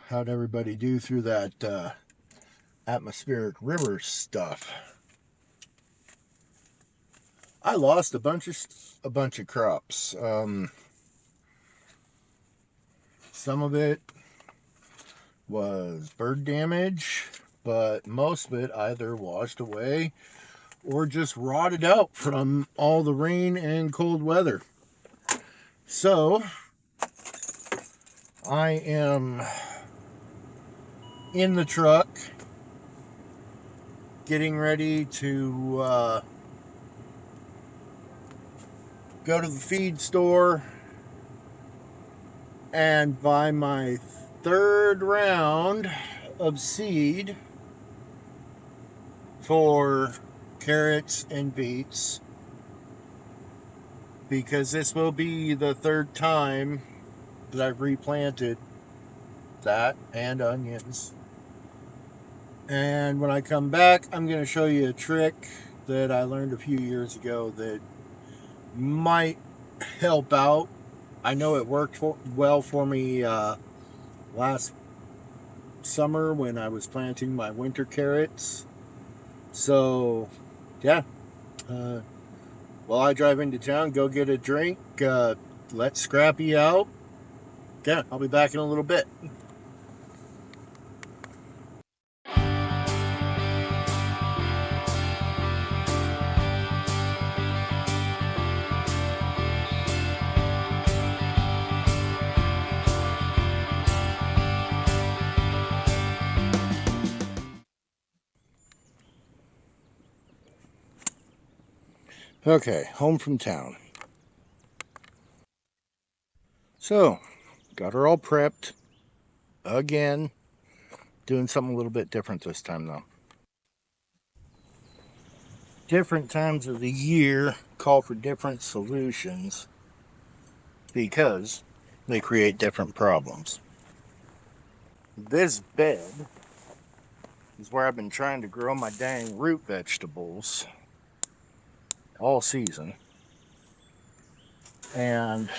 how'd everybody do through that atmospheric river stuff? I lost a bunch of crops. Some of it was bird damage, but most of it either washed away or just rotted out from all the rain and cold weather. So I am in the truck getting ready to go to the feed store and buy my third round of seed for carrots and beets, because this will be the third time that I've replanted that and onions. And when I come back, I'm going to show you a trick that I learned a few years ago that might help out. I know it worked well for me last summer when I was planting my winter carrots. So, yeah. While I drive into town, go get a drink, let Scrappy out. Yeah, I'll be back in a little bit. Okay, home from town. So, got her all prepped. Again, doing something a little bit different this time though. Different times of the year call for different solutions because they create different problems. This bed is where I've been trying to grow my dang root vegetables all season. And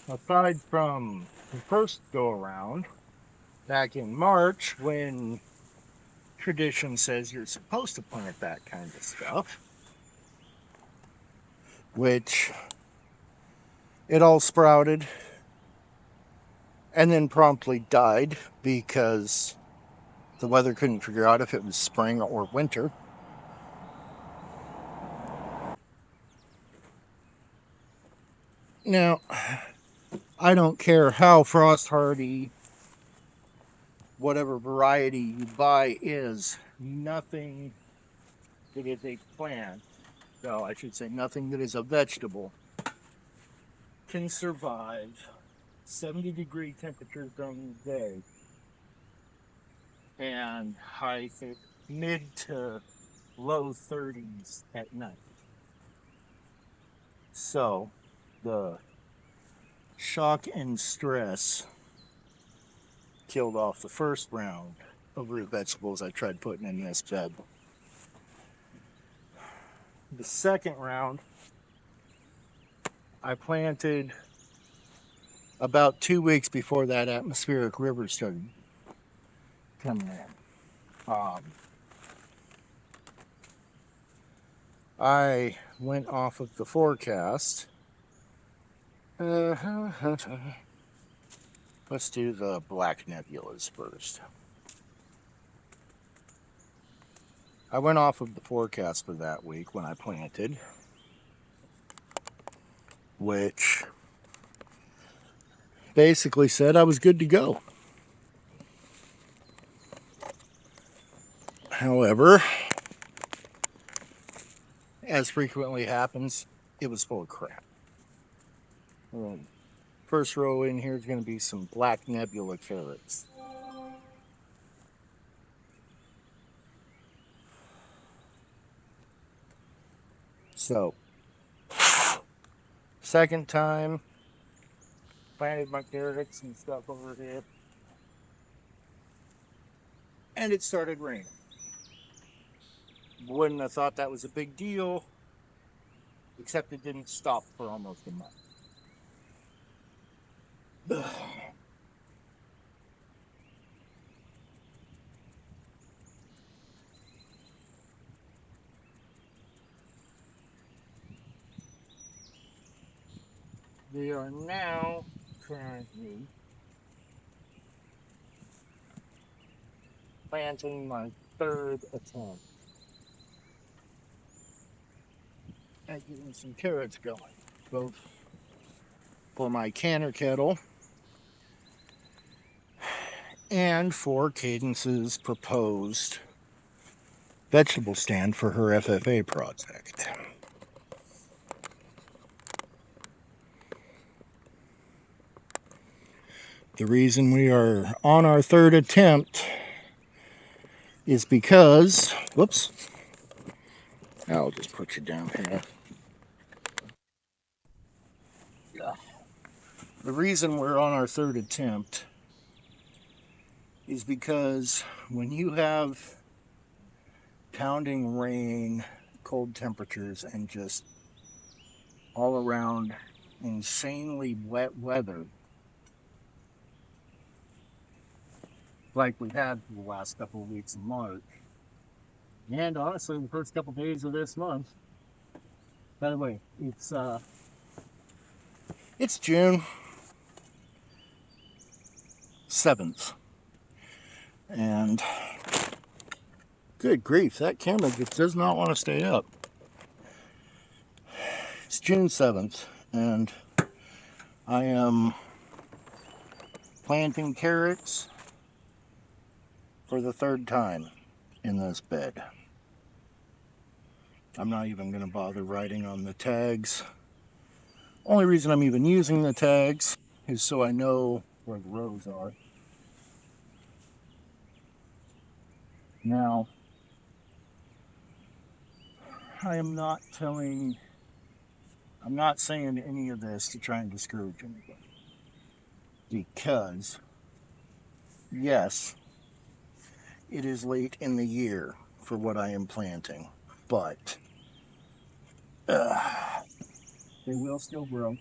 aside from the first go around back in March, when tradition says you're supposed to plant that kind of stuff, which it all sprouted and then promptly died because the weather couldn't figure out if it was spring or winter. Now, I don't care how frost hardy whatever variety you buy is, nothing that is a plant, so I should say nothing that is a vegetable, can survive 70-degree temperatures during the day and high mid to low 30s at night. So the shock and stress killed off the first round of root vegetables I tried putting in this bed. The second round I planted about 2 weeks before that atmospheric river started coming in. I went off of the forecast. Let's do the black nebulas first. I went off of the forecast for that week when I planted, which basically said I was good to go. However, as frequently happens, it was full of crap. First row in here is going to be some black nebula carrots. So, second time, planted my carrots and stuff over here, and it started raining. Wouldn't have thought that was a big deal, except it didn't stop for almost a month. We are now currently planting my third attempt at getting some carrots going, both for my canner kettle and for Cadence's proposed vegetable stand for her FFA project. The reason we are on our third attempt is because, whoops, I'll just put you down here. The reason we're on our third attempt is because when you have pounding rain, cold temperatures, and just all around insanely wet weather like we had for the last couple of weeks of March, and honestly the first couple of days of this month. By the way, it's June 7th, and good grief, that camera just does not want to stay up. It's June 7th, and I am planting carrots for the third time in this bed. I'm not even going to bother writing on the tags. Only reason I'm even using the tags is so I know where the rows are. Now, I'm not saying any of this to try and discourage anybody. Because, yes, it is late in the year for what I am planting, but they will still grow.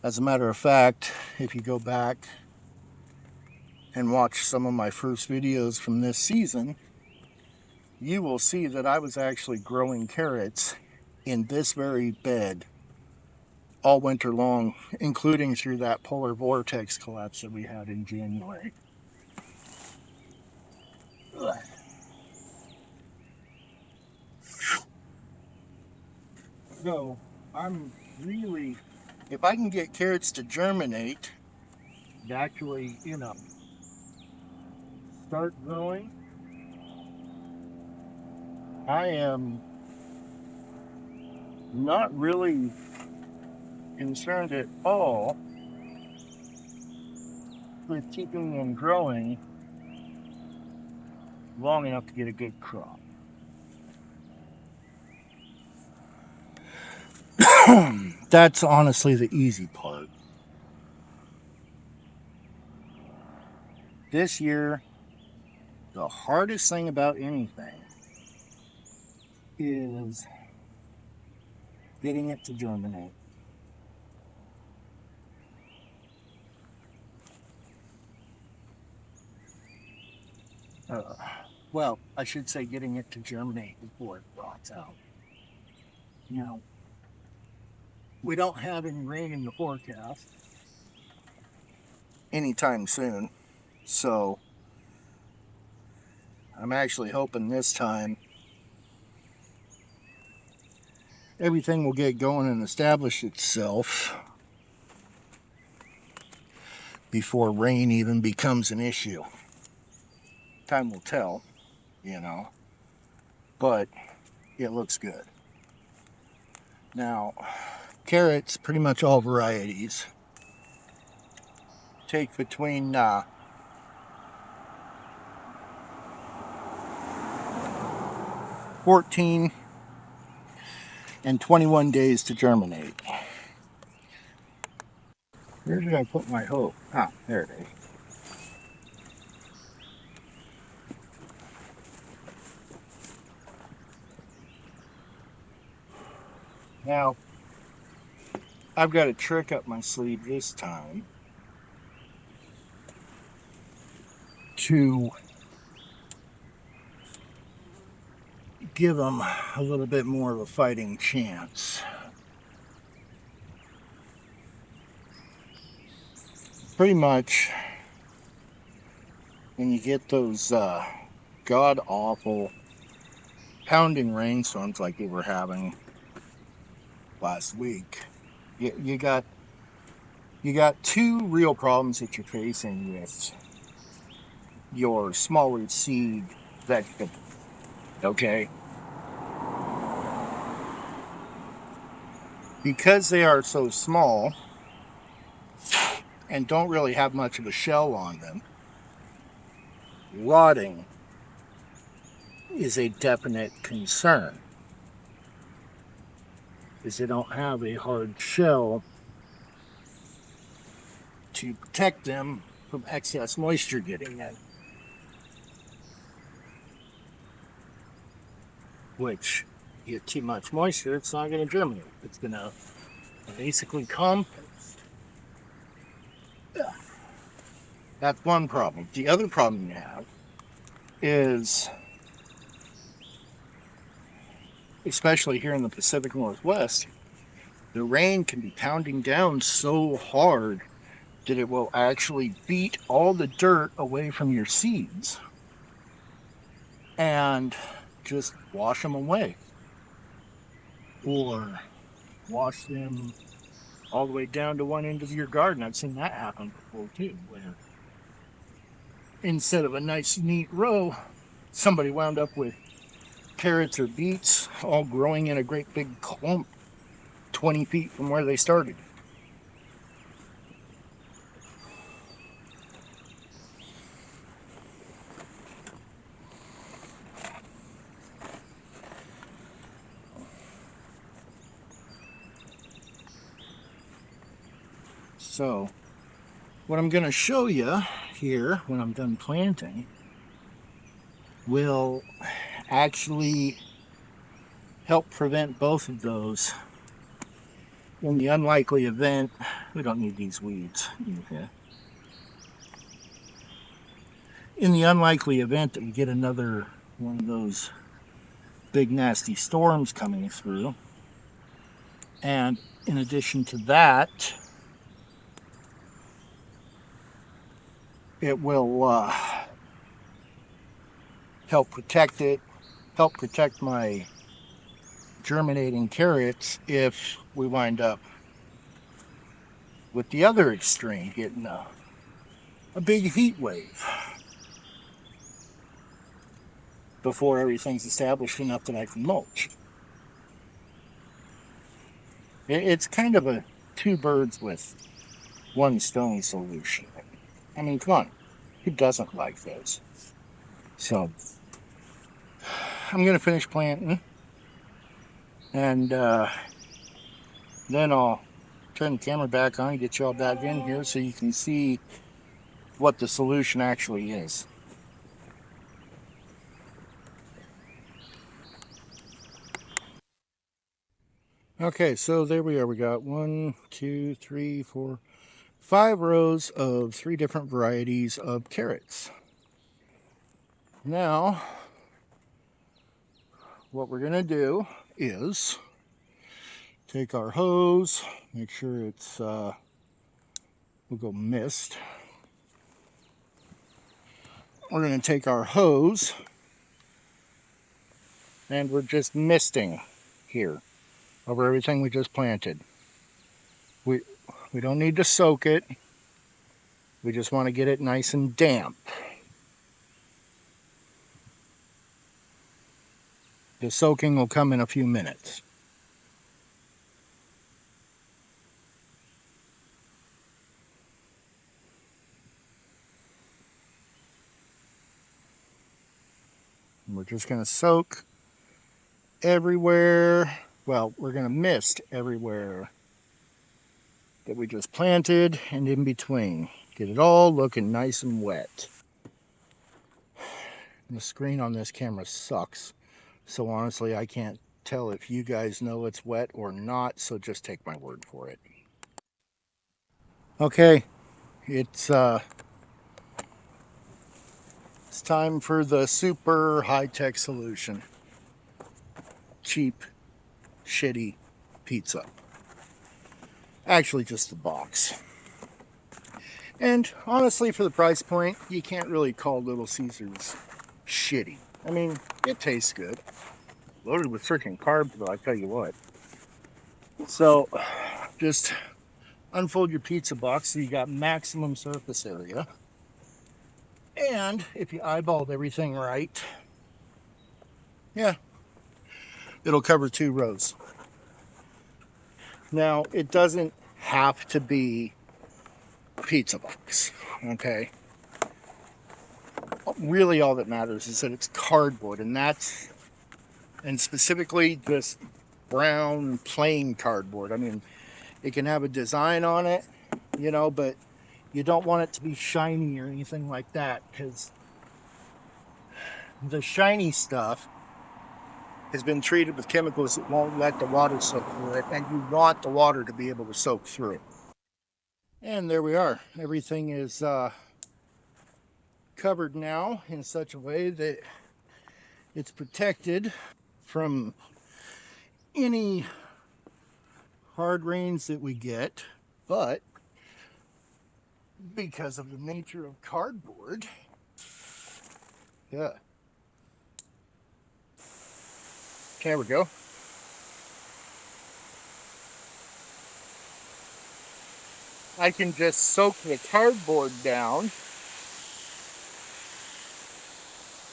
As a matter of fact, if you go back and watch some of my first videos from this season, you will see that I was actually growing carrots in this very bed all winter long, including through that polar vortex collapse that we had in January. So I'm really, if I can get carrots to germinate, to actually, start growing, I am not really concerned at all with keeping them growing long enough to get a good crop. That's honestly the easy part. This year, the hardest thing about anything is getting it to germinate. Uh, well, I should say getting it to germinate before it rots out. Now, we don't have any rain in the forecast anytime soon, so I'm actually hoping this time everything will get going and establish itself before rain even becomes an issue. Time will tell, but it looks good. Now, carrots, pretty much all varieties, take between 14 and 21 days to germinate. Where did I put my hoe? Ah, there it is. Now, I've got a trick up my sleeve this time to give them a little bit more of a fighting chance. pretty much when you get those god awful pounding rainstorms like we were having last week, you got two real problems that you're facing with your smaller seed vegetable. Okay, because they are so small and don't really have much of a shell on them, rotting is a definite concern, because they don't have a hard shell to protect them from excess moisture getting in, which you get too much moisture, it's not going to germinate. It's going to basically compost. That's one problem. The other problem you have is, especially here in the Pacific Northwest, the rain can be pounding down so hard that it will actually beat all the dirt away from your seeds and just wash them away, or wash them all the way down to one end of your garden. I've seen that happen before too, where instead of a nice neat row, somebody wound up with carrots or beets all growing in a great big clump 20 feet from where they started. So what I'm going to show you here when I'm done planting will actually help prevent both of those. In the unlikely event, we don't need these weeds. Okay. In the unlikely event that we get another one of those big nasty storms coming through, and in addition to that, it will help protect it, help protect my germinating carrots if we wind up with the other extreme, getting a big heat wave before everything's established enough that I can mulch. It's kind of a two birds with one stone solution. I mean, come on, who doesn't like those? So I'm going to finish planting, and then I'll turn the camera back on and get you all back in here so you can see what the solution actually is. Okay, so there we are. We got 1, 2, 3, 4, 5 rows of 3 different varieties of carrots. Now, what we're going to do is take our hose, make sure it's, we'll go mist. We're going to take our hose and we're just misting here over everything we just planted. We don't need to soak it. We just want to get it nice and damp. The soaking will come in a few minutes. And we're just going to soak everywhere. Well, we're going to mist everywhere that we just planted and in between. Get it all looking nice and wet. And the screen on this camera sucks. So honestly, I can't tell if you guys know it's wet or not, so just take my word for it. Okay, it's time for the super high-tech solution. Cheap, shitty pizza. Actually, just the box. And honestly, for the price point, you can't really call Little Caesars shitty. I mean, it tastes good. Loaded with freaking carbs, though, I tell you what. So, just unfold your pizza box so you got maximum surface area. And if you eyeballed everything right, yeah, it'll cover 2 rows. Now, it doesn't have to be pizza box, okay? Really, all that matters is that it's cardboard, and specifically just brown plain cardboard. I mean, it can have a design on it, but you don't want it to be shiny or anything like that, because the shiny stuff has been treated with chemicals that won't let the water soak through it, and you want the water to be able to soak through. And there we are. Everything is covered now in such a way that it's protected from any hard rains that we get, but because of the nature of cardboard, yeah, there we go. I can just soak the cardboard down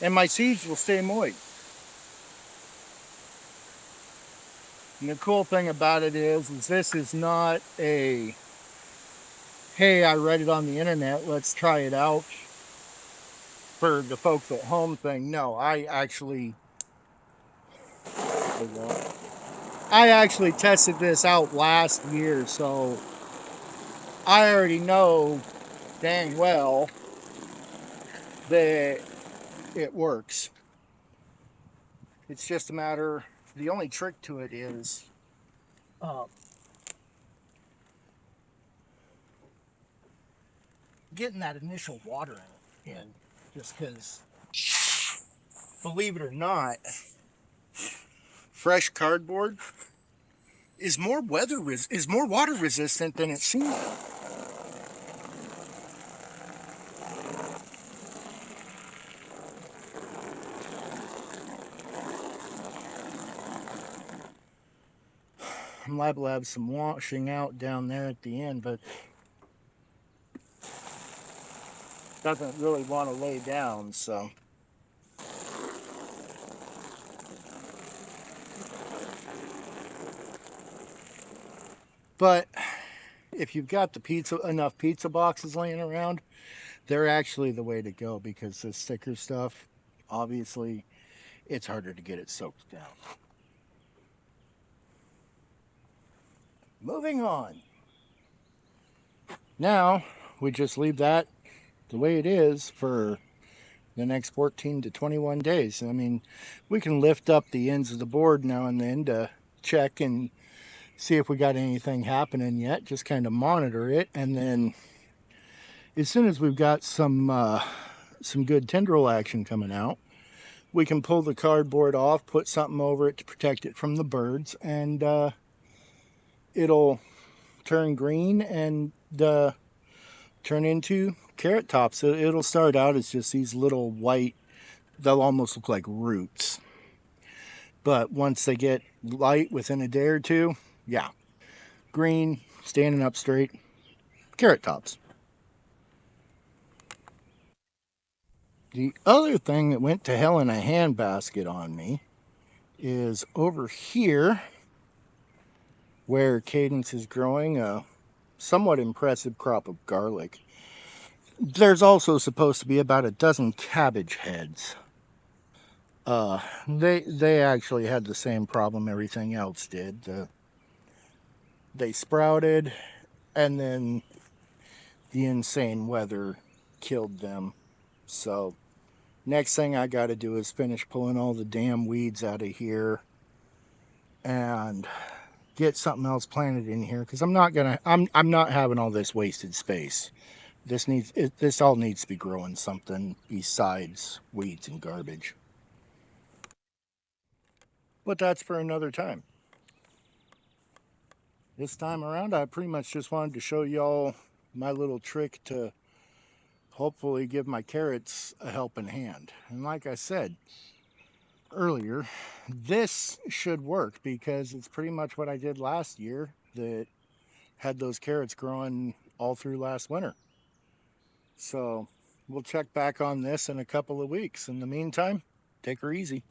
and my seeds will stay moist. And the cool thing about it is this is not a, hey, I read it on the internet, let's try it out for the folks at home thing. No, I actually tested this out last year, so I already know dang well that it works. It's just a matter, the only trick to it is uh, getting that initial water in. Just because, believe it or not, fresh cardboard is more water resistant than it seems. I'm liable to have some washing out down there at the end, but doesn't really want to lay down, so. But if you've got enough pizza boxes laying around, they're actually the way to go, because the thicker stuff, obviously, it's harder to get it soaked down. Moving on. Now, we just leave that the way it is for the next 14 to 21 days. I mean, we can lift up the ends of the board now and then to check and see if we got anything happening yet. Just kind of monitor it, and then as soon as we've got some good tendril action coming out, we can pull the cardboard off, put something over it to protect it from the birds, and it'll turn green and turn into carrot tops. So it'll start out as just these little white, they'll almost look like roots. But once they get light within a day or two, yeah, green, standing up straight, carrot tops. The other thing that went to hell in a handbasket on me is over here where Cadence is growing a somewhat impressive crop of garlic. There's also supposed to be about a dozen cabbage heads. They actually had the same problem everything else did. They sprouted, and then the insane weather killed them. So next thing I got to do is finish pulling all the damn weeds out of here and get something else planted in here, because I'm not having all this wasted space. This all needs to be growing something besides weeds and garbage. But that's for another time. This time around, I pretty much just wanted to show y'all my little trick to hopefully give my carrots a helping hand. And like I said earlier, this should work because it's pretty much what I did last year that had those carrots growing all through last winter. So we'll check back on this in a couple of weeks. In the meantime, take her easy.